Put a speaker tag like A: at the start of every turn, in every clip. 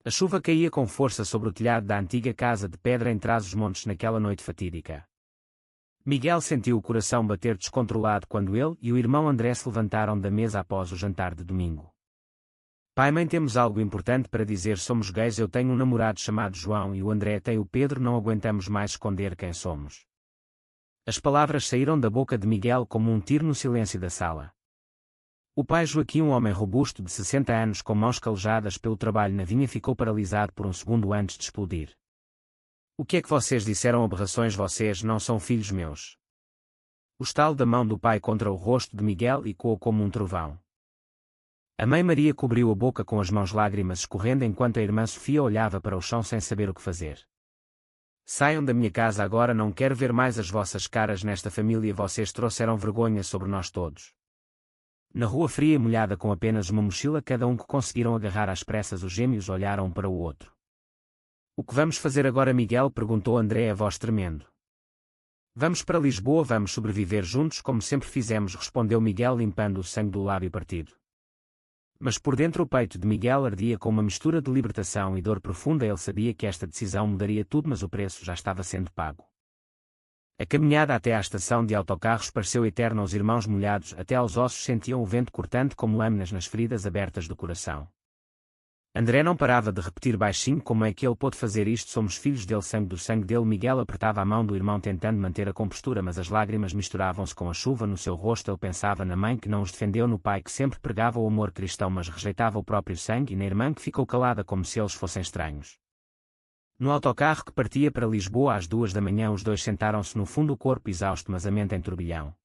A: A chuva caía com força sobre o telhado da antiga casa de pedra em Trás-os-Montes naquela noite fatídica. Miguel sentiu o coração bater descontrolado quando ele e o irmão André se levantaram da mesa após o jantar de domingo. Pai, mãe, temos algo importante para dizer. Somos gays. Eu tenho um namorado chamado João e o André tem o Pedro. Não aguentamos mais esconder quem somos. As palavras saíram da boca de Miguel como um tiro no silêncio da sala. O pai Joaquim, um homem robusto de 60 anos com mãos calejadas pelo trabalho na vinha, ficou paralisado por um segundo antes de explodir. O que é que vocês disseram? Aberrações, vocês não são filhos meus. O estalo da mão do pai contra o rosto de Miguel ecoou como um trovão. A mãe Maria cobriu a boca com as mãos, lágrimas escorrendo enquanto a irmã Sofia olhava para o chão sem saber o que fazer. Saiam da minha casa agora, não quero ver mais as vossas caras nesta família. Vocês trouxeram vergonha sobre nós todos. Na rua fria e molhada, com apenas uma mochila cada um que conseguiram agarrar às pressas, os gêmeos olharam um para o outro. O que vamos fazer agora, Miguel? Perguntou André, a voz tremendo. Vamos para Lisboa, vamos sobreviver juntos como sempre fizemos, respondeu Miguel, limpando o sangue do lábio partido. Mas por dentro o peito de Miguel ardia com uma mistura de libertação e dor profunda. Ele sabia que esta decisão mudaria tudo, mas o preço já estava sendo pago. A caminhada até à estação de autocarros pareceu eterna. Os irmãos, molhados até aos ossos, sentiam o vento cortante como lâminas nas feridas abertas do coração. André não parava de repetir baixinho: como é que ele pôde fazer isto? Somos filhos dele, sangue do sangue dele. Miguel apertava a mão do irmão tentando manter a compostura, mas as lágrimas misturavam-se com a chuva no seu rosto. Ele pensava na mãe que não os defendeu, no pai que sempre pregava o amor cristão mas rejeitava o próprio sangue, e na irmã que ficou calada como se eles fossem estranhos. No autocarro que partia para Lisboa às 2 da manhã, os dois sentaram-se no fundo, o corpo exausto mas a mente em turbilhão.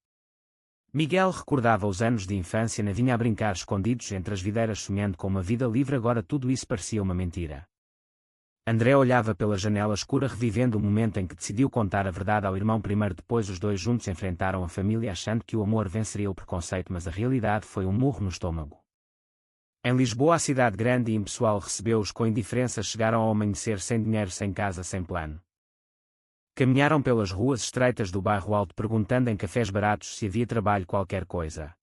A: Miguel recordava os anos de infância na vinha, a brincar escondidos entre as videiras, sonhando com uma vida livre. Agora tudo isso parecia uma mentira. André olhava pela janela escura, revivendo o momento em que decidiu contar a verdade ao irmão. Primeiro, depois, os dois juntos enfrentaram a família achando que o amor venceria o preconceito, mas a realidade foi um murro no estômago. Em Lisboa, a cidade grande e impessoal recebeu-os com indiferença. Chegaram ao amanhecer sem dinheiro, sem casa, sem plano. Caminharam pelas ruas estreitas do bairro Alto perguntando em cafés baratos se havia trabalho, qualquer coisa.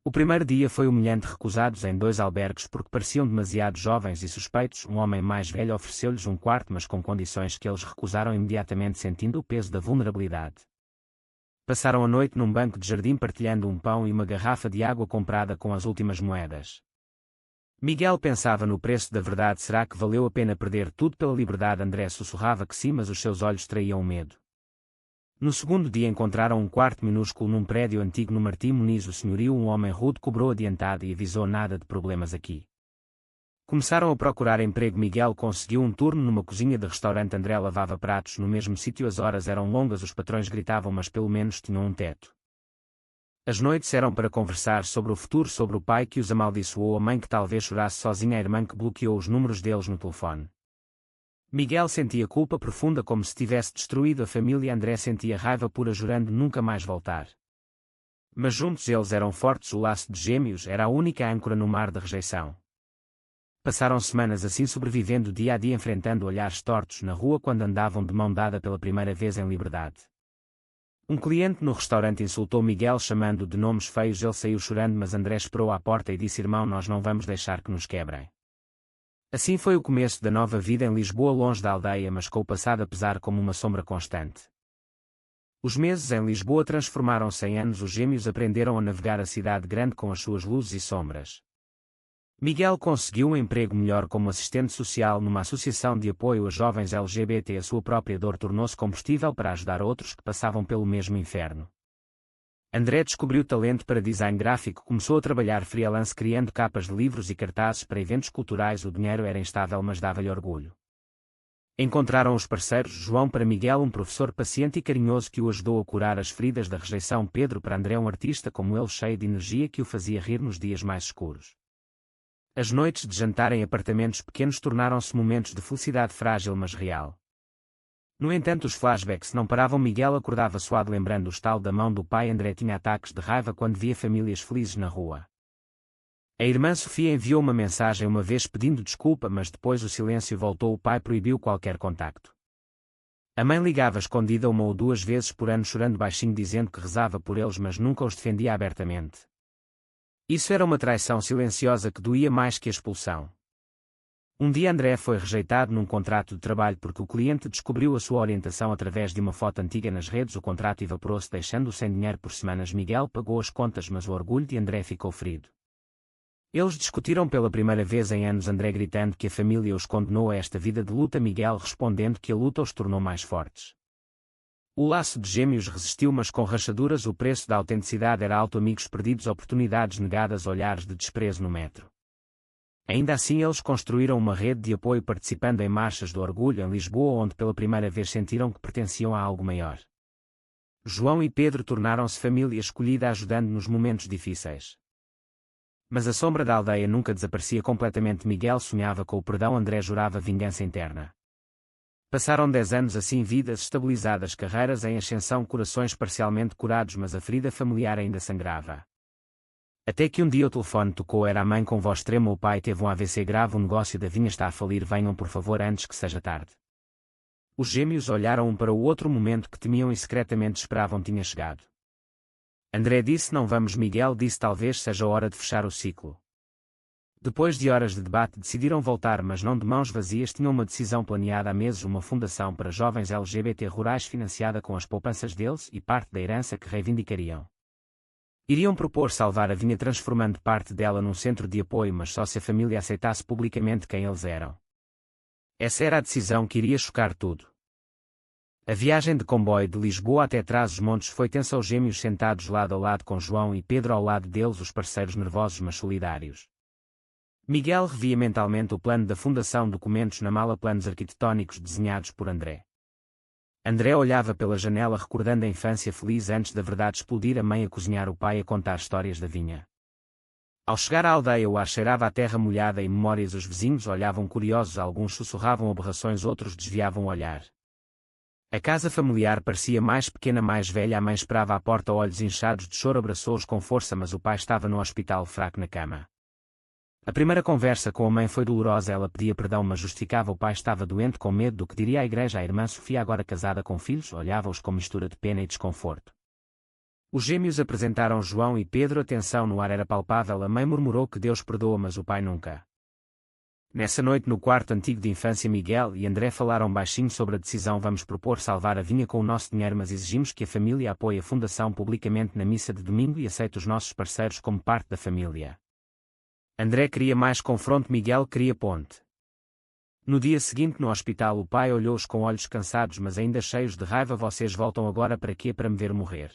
A: O primeiro dia foi humilhante, recusados em 2 albergues porque pareciam demasiado jovens e suspeitos. Um homem mais velho ofereceu-lhes um quarto, mas com condições que eles recusaram imediatamente, sentindo o peso da vulnerabilidade. Passaram a noite num banco de jardim partilhando um pão e uma garrafa de água comprada com as últimas moedas. Miguel pensava no preço da verdade. Será que valeu a pena perder tudo pela liberdade? André sussurrava que sim, mas os seus olhos traíam medo. No segundo dia encontraram um quarto minúsculo num prédio antigo no Martim Muniz. O senhorio, um homem rude, cobrou adiantado e avisou: nada de problemas aqui. Começaram a procurar emprego. Miguel conseguiu um turno numa cozinha de restaurante. André lavava pratos no mesmo sítio. As horas eram longas, os patrões gritavam, mas pelo menos tinham um teto. As noites eram para conversar sobre o futuro, sobre o pai que os amaldiçoou, a mãe que talvez chorasse sozinha, a irmã que bloqueou os números deles no telefone. Miguel sentia culpa profunda, como se tivesse destruído a família. André sentia raiva pura, jurando nunca mais voltar. Mas juntos eles eram fortes. O laço de gêmeos era a única âncora no mar da rejeição. Passaram semanas assim, sobrevivendo dia a dia, enfrentando olhares tortos na rua quando andavam de mão dada pela primeira vez em liberdade. Um cliente no restaurante insultou Miguel chamando-o de nomes feios. Ele saiu chorando, mas André esperou à porta e disse: irmão, nós não vamos deixar que nos quebrem. Assim foi o começo da nova vida em Lisboa, longe da aldeia, mas com o passado a pesar como uma sombra constante. Os meses em Lisboa transformaram-se em anos. Os gêmeos aprenderam a navegar a cidade grande com as suas luzes e sombras. Miguel conseguiu um emprego melhor como assistente social numa associação de apoio a jovens LGBT. A sua própria dor tornou-se combustível para ajudar outros que passavam pelo mesmo inferno. André descobriu talento para design gráfico, começou a trabalhar freelance criando capas de livros e cartazes para eventos culturais. O dinheiro era instável, mas dava-lhe orgulho. Encontraram os parceiros: João para Miguel, um professor paciente e carinhoso que o ajudou a curar as feridas da rejeição; Pedro para André, um artista como ele, cheio de energia, que o fazia rir nos dias mais escuros. As noites de jantar em apartamentos pequenos tornaram-se momentos de felicidade frágil mas real. No entanto, os flashbacks não paravam. Miguel acordava suado lembrando o estalo da mão do pai. André tinha ataques de raiva quando via famílias felizes na rua. A irmã Sofia enviou uma mensagem uma vez pedindo desculpa, mas depois o silêncio voltou. O pai proibiu qualquer contacto. A mãe ligava escondida 1 ou 2 vezes por ano, chorando baixinho, dizendo que rezava por eles, mas nunca os defendia abertamente. Isso era uma traição silenciosa que doía mais que a expulsão. Um dia André foi rejeitado num contrato de trabalho porque o cliente descobriu a sua orientação através de uma foto antiga nas redes. O contrato evaporou-se, deixando-o sem dinheiro por semanas. Miguel pagou as contas, mas o orgulho de André ficou ferido. Eles discutiram pela primeira vez em anos, André gritando que a família os condenou a esta vida de luta, Miguel respondendo que a luta os tornou mais fortes. O laço de gêmeos resistiu, mas com rachaduras. O preço da autenticidade era alto. Amigos perdidos, oportunidades negadas, olhares de desprezo no metro. Ainda assim eles construíram uma rede de apoio, participando em marchas do orgulho em Lisboa, onde pela primeira vez sentiram que pertenciam a algo maior. João e Pedro tornaram-se família escolhida, ajudando nos momentos difíceis. Mas a sombra da aldeia nunca desaparecia completamente. Miguel sonhava com o perdão, André jurava vingança interna. Passaram 10 anos assim, vidas estabilizadas, carreiras em ascensão, corações parcialmente curados, mas a ferida familiar ainda sangrava. Até que um dia o telefone tocou, era a mãe com voz trema. O pai teve um AVC grave, o negócio da vinha está a falir, venham por favor antes que seja tarde. Os gêmeos olharam um para o outro, o momento que temiam e secretamente esperavam tinha chegado. André disse: não vamos. Miguel disse: talvez seja hora de fechar o ciclo. Depois de horas de debate decidiram voltar, mas não de mãos vazias. Tinham uma decisão planeada há meses, uma fundação para jovens LGBT rurais financiada com as poupanças deles e parte da herança que reivindicariam. Iriam propor salvar a vinha transformando parte dela num centro de apoio, mas só se a família aceitasse publicamente quem eles eram. Essa era a decisão que iria chocar tudo. A viagem de comboio de Lisboa até Trás-os-Montes foi tensa, os gêmeos sentados lado a lado com João e Pedro ao lado deles, os parceiros nervosos mas solidários. Miguel revia mentalmente o plano da fundação, documentos na mala, planos arquitetónicos desenhados por André. André olhava pela janela recordando a infância feliz antes da verdade explodir, a mãe a cozinhar, o pai a contar histórias da vinha. Ao chegar à aldeia o ar cheirava a terra molhada e memórias, os vizinhos olhavam curiosos, alguns sussurravam aberrações, outros desviavam o olhar. A casa familiar parecia mais pequena, mais velha, a mãe esperava à porta, olhos inchados de choro, abraçou-os com força, mas o pai estava no hospital, fraco na cama. A primeira conversa com a mãe foi dolorosa, ela pedia perdão mas justificava, o pai estava doente com medo do que diria a igreja. A irmã Sofia, agora casada com filhos, olhava-os com mistura de pena e desconforto. Os gêmeos apresentaram João e Pedro, a tensão no ar era palpável, a mãe murmurou que Deus perdoa mas o pai nunca. Nessa noite no quarto antigo de infância, Miguel e André falaram baixinho sobre a decisão: vamos propor salvar a vinha com o nosso dinheiro, mas exigimos que a família apoie a fundação publicamente na missa de domingo e aceite os nossos parceiros como parte da família. André queria mais confronto, Miguel queria ponte. No dia seguinte no hospital o pai olhou-os com olhos cansados mas ainda cheios de raiva: vocês voltam agora para quê? Para me ver morrer.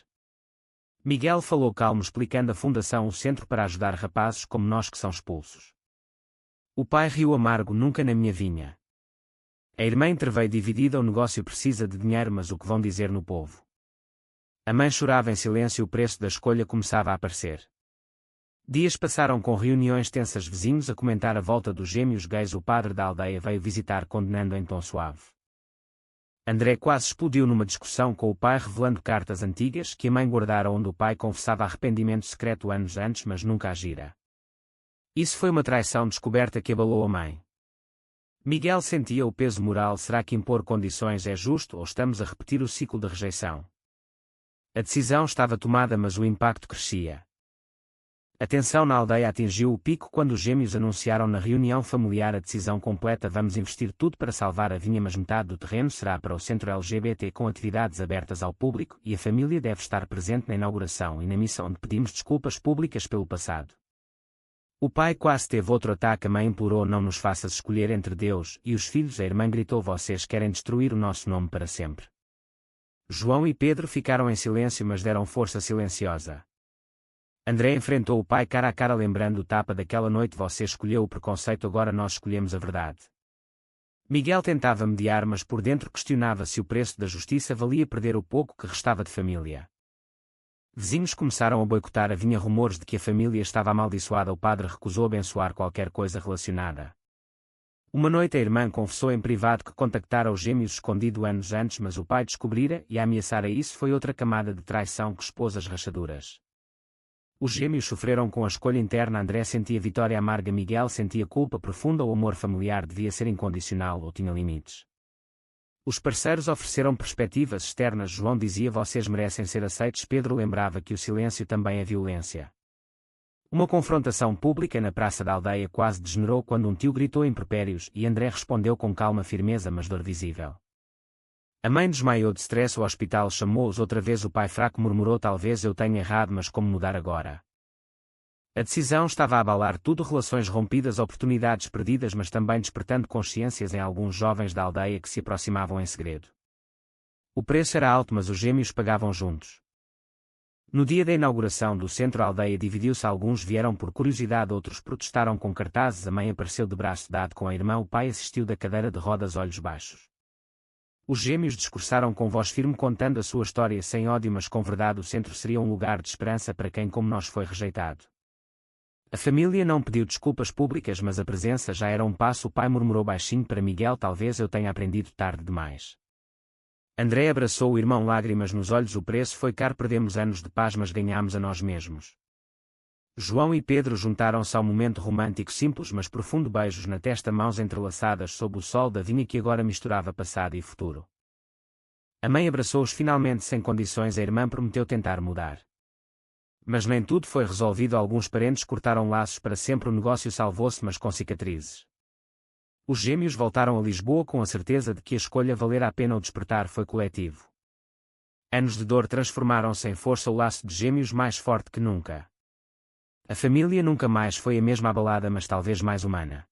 A: Miguel falou calmo, explicando a fundação, o centro para ajudar rapazes como nós que são expulsos. O pai riu amargo: nunca na minha vinha. A irmã interveio dividida: o negócio precisa de dinheiro, mas o que vão dizer no povo? A mãe chorava em silêncio, o preço da escolha começava a aparecer. Dias passaram com reuniões tensas, vizinhos a comentar a volta dos gêmeos gays. O padre da aldeia veio visitar, condenando em tom suave. André quase explodiu numa discussão com o pai, revelando cartas antigas que a mãe guardara, onde o pai confessava arrependimento secreto anos antes, mas nunca agira. Isso foi uma traição descoberta que abalou a mãe. Miguel sentia o peso moral: será que impor condições é justo ou estamos a repetir o ciclo de rejeição? A decisão estava tomada, mas o impacto crescia. A tensão na aldeia atingiu o pico quando os gêmeos anunciaram na reunião familiar a decisão completa: vamos investir tudo para salvar a vinha, mas metade do terreno será para o centro LGBT, com atividades abertas ao público, e a família deve estar presente na inauguração e na missa, onde pedimos desculpas públicas pelo passado. O pai quase teve outro ataque, a mãe implorou: não nos faças escolher entre Deus e os filhos. A irmã gritou: vocês querem destruir o nosso nome para sempre. João e Pedro ficaram em silêncio, mas deram força silenciosa. André enfrentou o pai cara a cara, lembrando o tapa daquela noite: você escolheu o preconceito, agora nós escolhemos a verdade. Miguel tentava mediar, mas por dentro questionava se o preço da justiça valia perder o pouco que restava de família. Vizinhos começaram a boicotar a vinha, rumores de que a família estava amaldiçoada. O padre recusou abençoar qualquer coisa relacionada. Uma noite a irmã confessou em privado que contactara os gêmeos escondido anos antes, mas o pai descobrira e a ameaçara. Isso foi outra camada de traição que expôs as rachaduras. Os gêmeos sofreram com a escolha interna. André sentia vitória amarga, Miguel sentia culpa profunda. O amor familiar devia ser incondicional ou tinha limites? Os parceiros ofereceram perspectivas externas. João dizia: vocês merecem ser aceitos. Pedro lembrava que o silêncio também é violência. Uma confrontação pública na praça da aldeia quase degenerou quando um tio gritou impropérios e André respondeu com calma, firmeza mas dor visível. A mãe desmaiou de stress, o hospital chamou-os outra vez, o pai fraco murmurou: talvez eu tenha errado, mas como mudar agora? A decisão estava a abalar tudo, relações rompidas, oportunidades perdidas, mas também despertando consciências em alguns jovens da aldeia que se aproximavam em segredo. O preço era alto, mas os gêmeos pagavam juntos. No dia da inauguração do centro, a aldeia dividiu-se, alguns vieram por curiosidade, outros protestaram com cartazes, a mãe apareceu de braço dado com a irmã, o pai assistiu da cadeira de rodas, olhos baixos. Os gêmeos discursaram com voz firme, contando a sua história sem ódio mas com verdade. O centro seria um lugar de esperança para quem como nós foi rejeitado. A família não pediu desculpas públicas, mas a presença já era um passo. O pai murmurou baixinho para Miguel: talvez eu tenha aprendido tarde demais. André abraçou o irmão, lágrimas nos olhos. O preço foi caro, perdemos anos de paz mas ganhamos a nós mesmos. João e Pedro juntaram-se ao momento romântico, simples mas profundo, beijos na testa, mãos entrelaçadas sob o sol da vinha que agora misturava passado e futuro. A mãe abraçou-os finalmente sem condições, a irmã prometeu tentar mudar. Mas nem tudo foi resolvido, alguns parentes cortaram laços para sempre, o negócio salvou-se mas com cicatrizes. Os gêmeos voltaram a Lisboa com a certeza de que a escolha valera a pena, o despertar foi coletivo. Anos de dor transformaram-se em força, o laço de gêmeos mais forte que nunca. A família nunca mais foi a mesma, abalada mas talvez mais humana.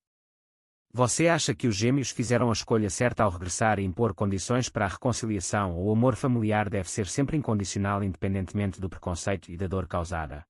A: Você acha que os gêmeos fizeram a escolha certa ao regressar e impor condições para a reconciliação, ou o amor familiar deve ser sempre incondicional independentemente do preconceito e da dor causada?